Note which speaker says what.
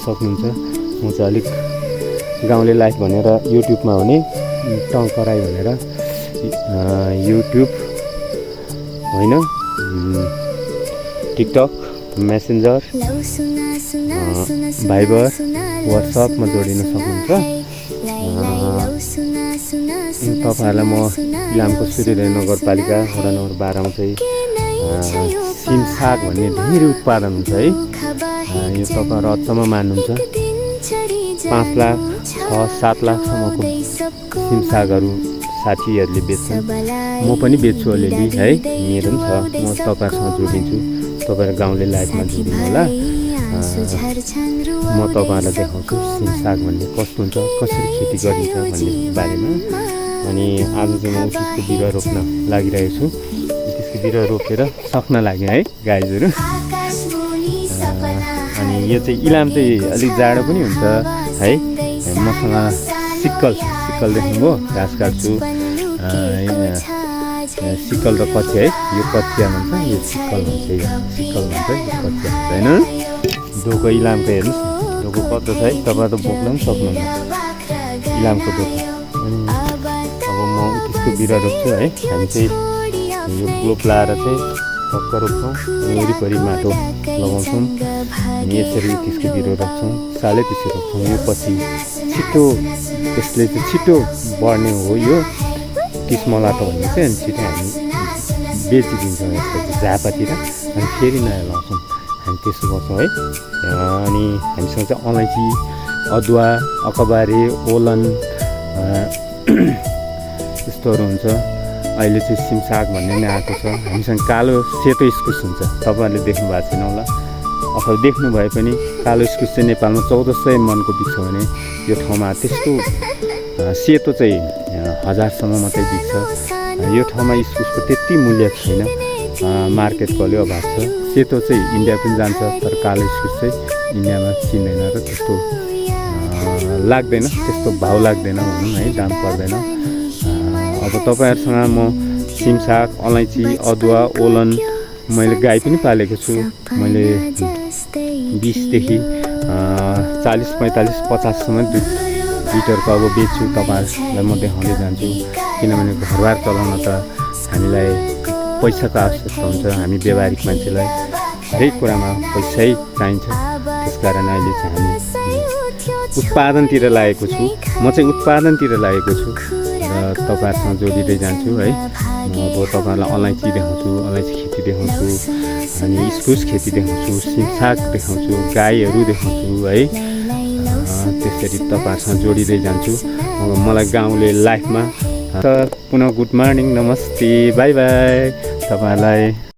Speaker 1: सक्नुहुन्छ। म चाहिँ अलिक गाउँले लाइफ भनेर युट्युबमा हुने टङ्कराई भनेर युट्युब होइन टिकटक, मेसेन्जर, भाइबर, वाट्सएपमा जोडिन सक्नुहुन्छ। तपाईँहरूलाई म इलामको सूर्योदय नगरपालिका वडा नम्बर 12 मा चाहिँ सिमसाग भन्ने धेरै उत्पादन हुन्छ है। यो तपाईँहरू अचम्म मान्नुहुन्छ। 5 लाख 6-7 लाखसम्मको सिमसागहरू साथीहरूले बेच्छन्। म पनि बेच्छु अलिअलि है, मेरो पनि छ। म तपाईँहरूसँग जोडिन्छु, तपाईँहरू गाउँले लाइफमा जोडिनु होला। म तपाईँहरूलाई देखाउँछु सिमसाग भन्ने कस्तो हुन्छ, कसरी खेती गरिन्छ भन्ने बारेमा। अनि आज चाहिँ म उत्तिसको बिरुवा रोप्न लागिरहेको छु। उत्तिसको बिरुवा रोपेर सक्न लाग्यो है गाइजहरू। अनि यो चाहिँ इलाम चाहिँ अलिक जाडो पनि हुन्छ है। मसँग सिक्कल देख्नुभयो, घाँस काट्छु। सिक्कल र कचिया है, यो कचिया भन्छ, यो सिक्कल भन्छ। यो सिक्कल भन्छ, यो कचिया होइन। डोको इलामको हेर्नुहोस् न, डोको कस्तो छ है, तपाईँ त बोक्न पनि सक्नुहुन्न इलामको डोको। अनि अब म उत्तिसको बिरुवा रोप्छु है। हामी चाहिँ यो ग्लोब लाएर चाहिँ टक्क रोप्छौँ, वरिपरि माटो लगाउँछौँ। अनि यसरी उत्तिसको बिरुवा रोप्छौँ, सालै पछि रोप्छौँ। यो पछि छिटो, यसले चाहिँ छिटो बढ्ने हो यो किस्मलाटो भन्ने चाहिँ। अनि छिटो हामी बेचिदिन्छौँ यसलाई झापातिर, अनि फेरि नयाँ लाउँछौँ। हामी त्यसो गर्छौँ है। अनि हामीसँग चाहिँ अलैँची, अदुवा, अकबारे, ओलन यस्तोहरू हुन्छ। अहिले चाहिँ सिमसाग भन्ने नै आएको छ। हामीसँग कालो सेतो इस्कुस हुन्छ, तपाईँहरूले देख्नु भएको छैन होला, अथवा देख्नु भए पनि कालो इस्कुस चाहिँ नेपालमा 1400 मनको बिक्छ भने यो ठाउँमा त्यस्तो सेतो चाहिँ 1000सम्म मात्रै बिक्छ। यो ठाउँमा इस्कुसको त्यति मूल्य छैन, मार्केटको अलि अभाव छ। सेतो चाहिँ इन्डिया पनि जान्छ, तर कालो इस्कुस चाहिँ इन्डियामा चिन्दैन र त्यस्तो लाग्दैन, त्यस्तो भाउ लाग्दैन भनौँ है, दाम पर्दैन। अब तपाईँहरूसँग म सिमसाग, अलैँची, अदुवा, ओलन, मैले गाई पनि पालेको छु। मैले 20देखि 40, 45, 50सम्म लिटरको अब बेच्छु। तपाईँहरूलाई म देखाउँदै जान्छु, किनभने घरबार चलाउन त हामीलाई पैसाको आवश्यकता हुन्छ। हामी व्यावहारिक मान्छेलाई हरेक कुरामा पैसै चाहिन्छ। त्यसकारण अहिले चाहिँ हामी उत्पादनतिर लागेको छु। म चाहिँ उत्पादनतिर लागेको छु र तपाईँहरूसँग जोडिँदै जान्छु है। अब तपाईँहरूलाई अलैँची देखाउँछु, अलैँची खेती देखाउँछु, अनि इस्कुस खेती देखाउँछु, सिमसाग देखाउँछु, गाईहरू देखाउँछु है। त्यसरी तपाईँहरूसँग जोडिँदै जान्छु मलाई गाउँले लाइफमा। पुनः गुड मर्निङ, नमस्ते, बाई बाई तपाईँहरूलाई।